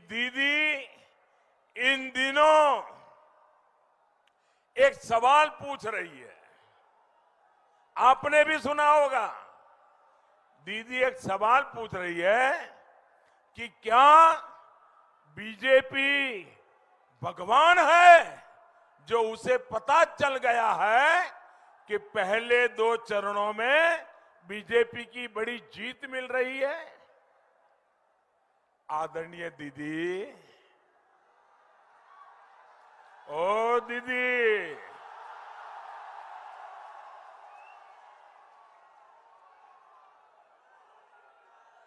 दीदी इन दिनों एक सवाल पूछ रही है। आपने भी सुना होगा। दीदी एक सवाल पूछ रही है कि क्या बीजेपी भगवान है, जो उसे पता चल गया है कि पहले 2 चरणों में बीजेपी की बड़ी जीत मिल रही है। आदरणीय दीदी, ओ दीदी,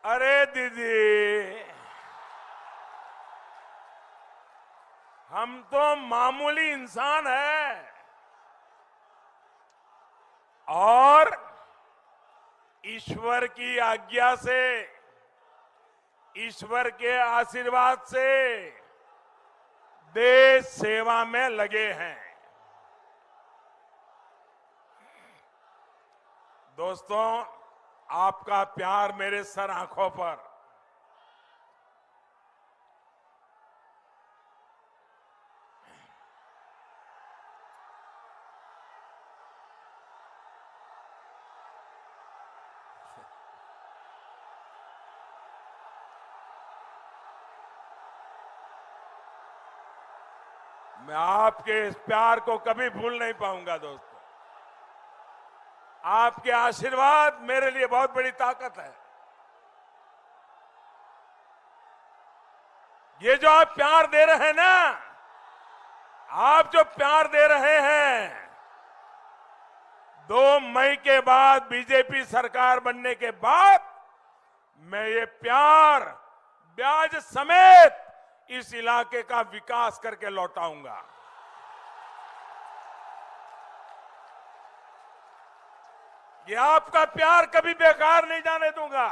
अरे दीदी, हम तो मामूली इंसान हैं और ईश्वर की आज्ञा से, ईश्वर के आशीर्वाद से देश सेवा में लगे हैं। दोस्तों, आपका प्यार मेरे सर आंखों पर। मैं आपके इस प्यार को कभी भूल नहीं पाऊंगा दोस्तों। आपके आशीर्वाद मेरे लिए बहुत बड़ी ताकत है। ये जो आप प्यार दे रहे हैं ना, आप जो प्यार दे रहे हैं, 2 मई के बाद बीजेपी सरकार बनने के बाद मैं ये प्यार ब्याज समेत इस इलाके का विकास करके लौटाऊंगा। ये आपका प्यार कभी बेकार नहीं जाने दूंगा।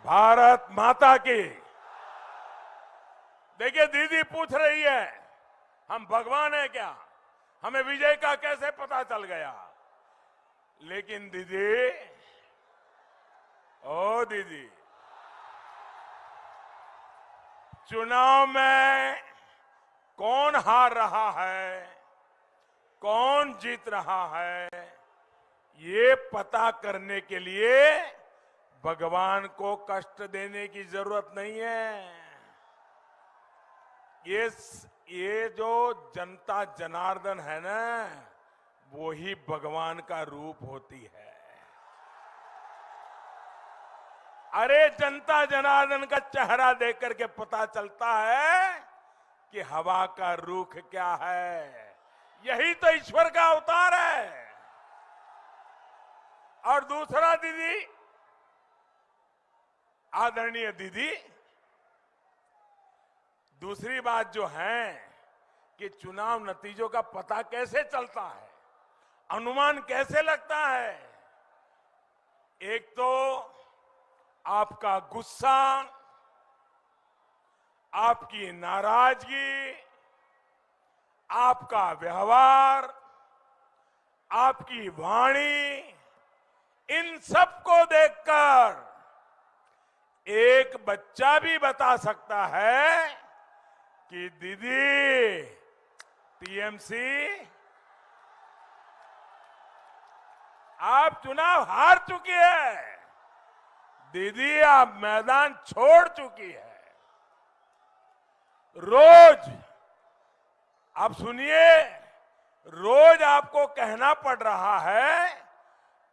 भारत माता की। देखिए, दीदी पूछ रही है हम भगवान हैं क्या, हमें विजय का कैसे पता चल गया। लेकिन दीदी, ओ दीदी, चुनाव में कौन हार रहा है, कौन जीत रहा है, ये पता करने के लिए भगवान को कष्ट देने की जरूरत नहीं है। ये जो जनता जनार्दन है ना, वो ही भगवान का रूप होती है। अरे जनता जनार्दन का चेहरा देख करके पता चलता है कि हवा का रुख क्या है। यही तो ईश्वर का अवतार है। और दूसरा दीदी, आदरणीय दीदी, दूसरी बात जो है कि चुनाव नतीजों का पता कैसे चलता है, अनुमान कैसे लगता है। एक तो आपका गुस्सा, आपकी नाराजगी, आपका व्यवहार, आपकी वाणी, इन सबको देखकर एक बच्चा भी बता सकता है कि दीदी, टीएमसी आप चुनाव हार चुकी है, दीदी आप मैदान छोड़ चुकी है। रोज आप सुनिए, रोज आपको कहना पड़ रहा है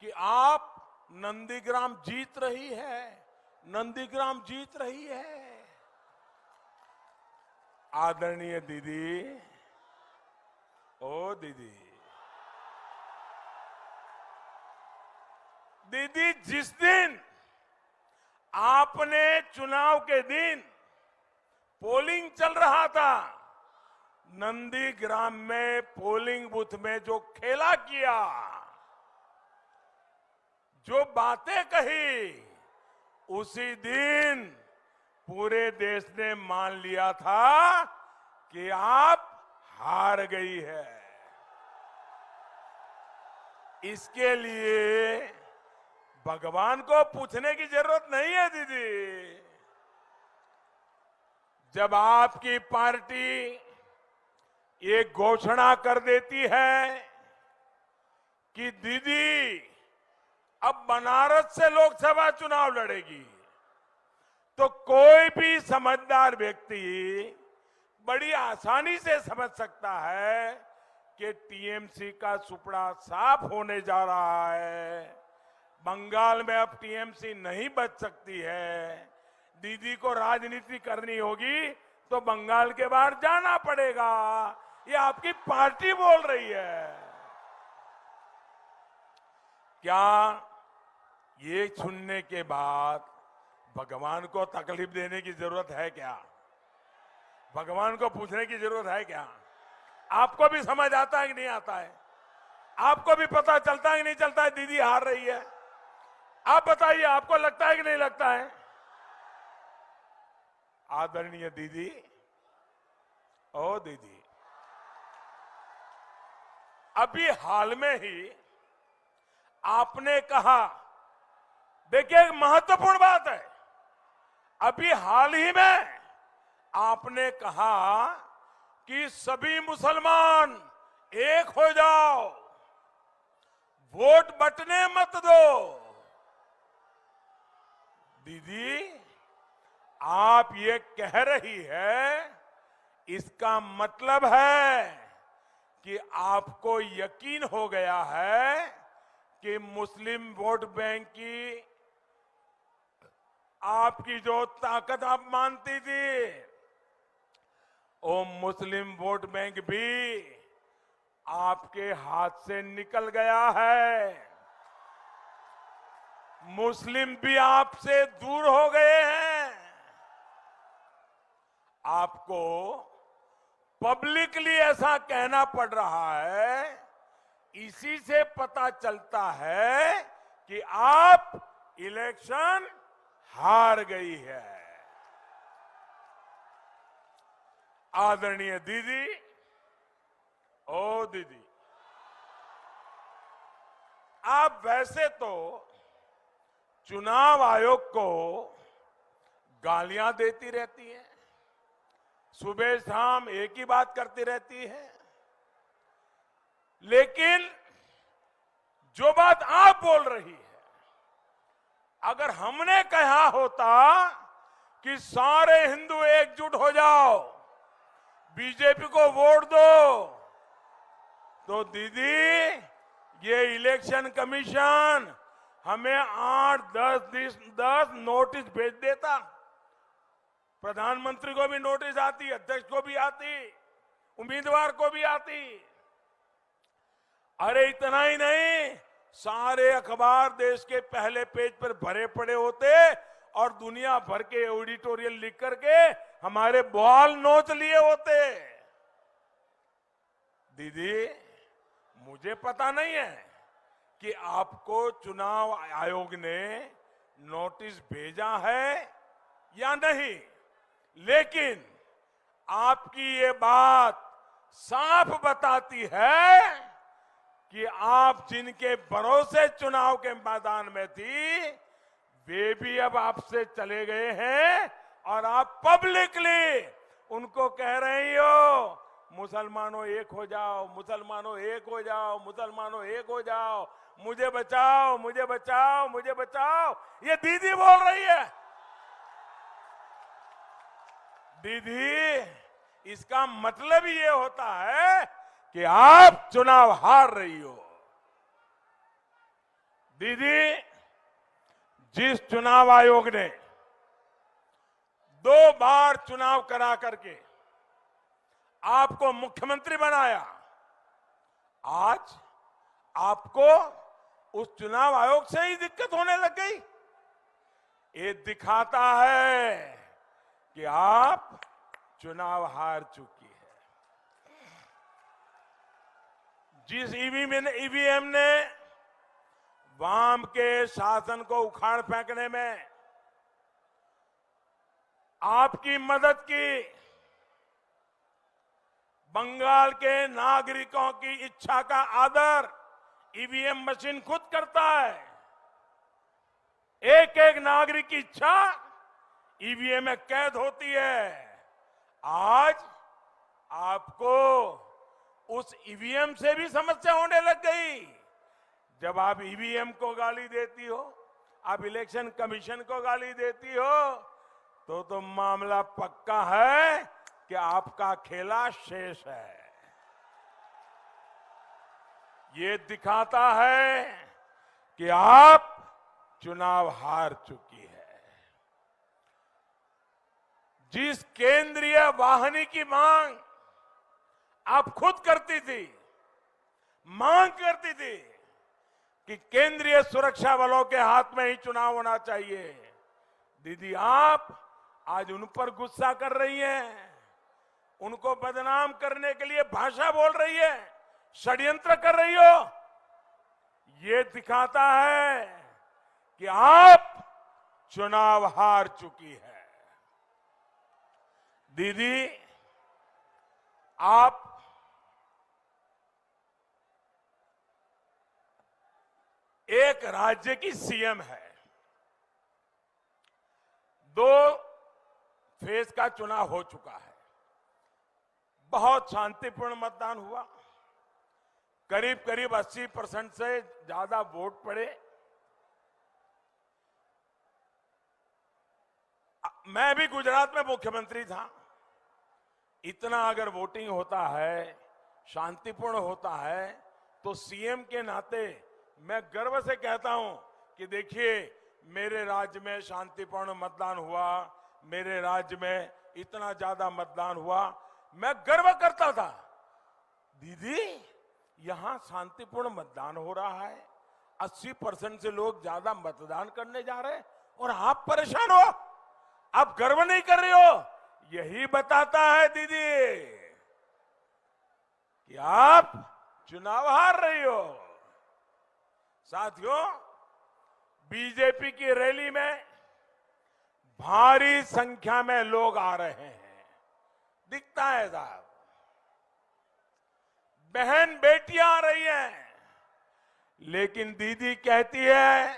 कि आप नंदीग्राम जीत रही है, नंदीग्राम जीत रही है। आदरणीय दीदी, ओ दीदी, दीदी जिस दिन आपने चुनाव के दिन पोलिंग चल रहा था, नंदीग्राम में पोलिंग बूथ में जो खेला किया, जो बातें कही, उसी दिन पूरे देश ने मान लिया था कि आप हार गई है। इसके लिए भगवान को पूछने की जरूरत नहीं है दीदी। जब आपकी पार्टी ये घोषणा कर देती है कि दीदी अब बनारस से लोकसभा चुनाव लड़ेगी, तो कोई भी समझदार व्यक्ति बड़ी आसानी से समझ सकता है कि टीएमसी का सुपड़ा साफ होने जा रहा है। बंगाल में अब टीएमसी नहीं बच सकती है। दीदी को राजनीति करनी होगी तो बंगाल के बाहर जाना पड़ेगा। ये आपकी पार्टी बोल रही है। क्या ये सुनने के बाद भगवान को तकलीफ देने की जरूरत है क्या? भगवान को पूछने की जरूरत है क्या? आपको भी समझ आता है कि नहीं आता है? आपको भी पता चलता है कि नहीं चलता है दीदी हार रही है? आप बताइए, आपको लगता है कि नहीं लगता है? आदरणीय दीदी, ओ दीदी, अभी हाल में ही आपने कहा, देखिए एक महत्वपूर्ण बात है, अभी हाल ही में आपने कहा कि सभी मुसलमान एक हो जाओ, वोट बंटने मत दो। दीदी, आप ये कह रही है, इसका मतलब है कि आपको यकीन हो गया है कि मुस्लिम वोट बैंक की आपकी जो ताकत आप मानती थी, वो मुस्लिम वोट बैंक भी आपके हाथ से निकल गया है। मुस्लिम भी आपसे दूर हो गए हैं। आपको पब्लिकली ऐसा कहना पड़ रहा है। इसी से पता चलता है कि आप इलेक्शन हार गई है। आदरणीय दीदी, ओ दीदी, आप वैसे तो चुनाव आयोग को गालियां देती रहती हैं, सुबह शाम एक ही बात करती रहती है, लेकिन जो बात आप बोल रही है, अगर हमने कहा होता कि सारे हिंदू एकजुट हो जाओ, बीजेपी को वोट दो, तो दीदी ये इलेक्शन कमीशन हमें 8-10 नोटिस भेज देता। प्रधानमंत्री को भी नोटिस आती, अध्यक्ष को भी आती, उम्मीदवार को भी आती। अरे इतना ही नहीं, सारे अखबार देश के पहले पेज पर भरे पड़े होते और दुनिया भर के एडिटोरियल लिख करके हमारे बाल नोच लिए होते। दीदी, मुझे पता नहीं है कि आपको चुनाव आयोग ने नोटिस भेजा है या नहीं, लेकिन आपकी ये बात साफ बताती है कि आप जिनके भरोसे चुनाव के मैदान में थी, वे भी अब आपसे चले गए हैं और आप पब्लिकली उनको कह रही हो, मुसलमानों एक हो जाओ, मुसलमानों एक हो जाओ, मुसलमानों एक हो जाओ, मुझे बचाओ, मुझे बचाओ, मुझे बचाओ। ये दीदी बोल रही है। दीदी, इसका मतलब ये होता है कि आप चुनाव हार रही हो। दीदी, जिस चुनाव आयोग ने 2 बार चुनाव करा करके आपको मुख्यमंत्री बनाया, आज आपको उस चुनाव आयोग से ही दिक्कत होने लग गई। ये दिखाता है कि आप चुनाव हार चुकी है। जिस ईवीएम ने वाम के शासन को उखाड़ फेंकने में आपकी मदद की, बंगाल के नागरिकों की इच्छा का आदर ईवीएम मशीन खुद करता है। एक एक नागरिक की इच्छा ईवीएम में कैद होती है। आज आपको उस ईवीएम से भी समस्या होने लग गई। जब आप ईवीएम को गाली देती हो, आप इलेक्शन कमीशन को गाली देती हो, तो मामला पक्का है कि आपका खेला शेष है। ये दिखाता है कि आप चुनाव हार चुकी है। जिस केंद्रीय वाहिनी की मांग आप खुद करती थी, मांग करती थी कि केंद्रीय सुरक्षा बलों के हाथ में ही चुनाव होना चाहिए, दीदी आप आज उन पर गुस्सा कर रही हैं, उनको बदनाम करने के लिए भाषा बोल रही है, षड्यंत्र कर रही हो। ये दिखाता है कि आप चुनाव हार चुकी है। दीदी आप एक राज्य की सीएम है। 2 फेज का चुनाव हो चुका है। बहुत शांतिपूर्ण मतदान हुआ। करीब करीब 80% से ज्यादा वोट पड़े। मैं भी गुजरात में मुख्यमंत्री था। इतना अगर वोटिंग होता है, शांतिपूर्ण होता है, तो सीएम के नाते मैं गर्व से कहता हूं कि देखिए मेरे राज्य में शांतिपूर्ण मतदान हुआ, मेरे राज्य में इतना ज्यादा मतदान हुआ। मैं गर्व करता था, दीदी यहां शांतिपूर्ण मतदान हो रहा है, 80% से लोग ज्यादा मतदान करने जा रहे हैं और आप परेशान हो, आप गर्व नहीं कर रहे हो। यही बताता है दीदी कि आप चुनाव हार रही हो। साथियों, बीजेपी की रैली में भारी संख्या में लोग आ रहे हैं, दिखता है साहब। बहन बेटियां आ रही हैं, लेकिन दीदी कहती है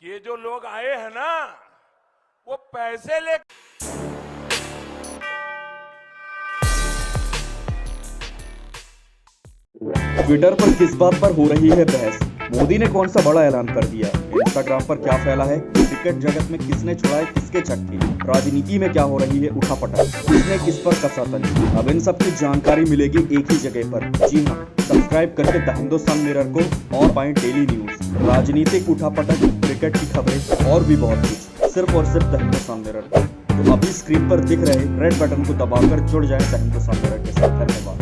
कि ये जो लोग आए हैं ना, वो पैसे ले। ट्विटर पर किस बात पर हो रही है बहस? मोदी ने कौन सा बड़ा ऐलान कर दिया? इंस्टाग्राम पर क्या फैला है? क्रिकेट जगत में किसने छुड़ाए किसके चक्के? राजनीति में क्या हो रही है उठापटक? किसने किस पर कसा तंज? अब इन सब की जानकारी मिलेगी एक ही जगह पर। जी हाँ, सब्सक्राइब करके द हिंदुस्तान मिरर को और पाएं डेली न्यूज, राजनीतिक उठापटक, क्रिकेट की खबरें और भी बहुत कुछ, सिर्फ और सिर्फ द हिंदुस्तान मिरर। तो अभी स्क्रीन पर दिख रहे रेड बटन को दबाकर जुड़ जाए द हिंदुस्तान मिरर के साथ। धन्यवाद।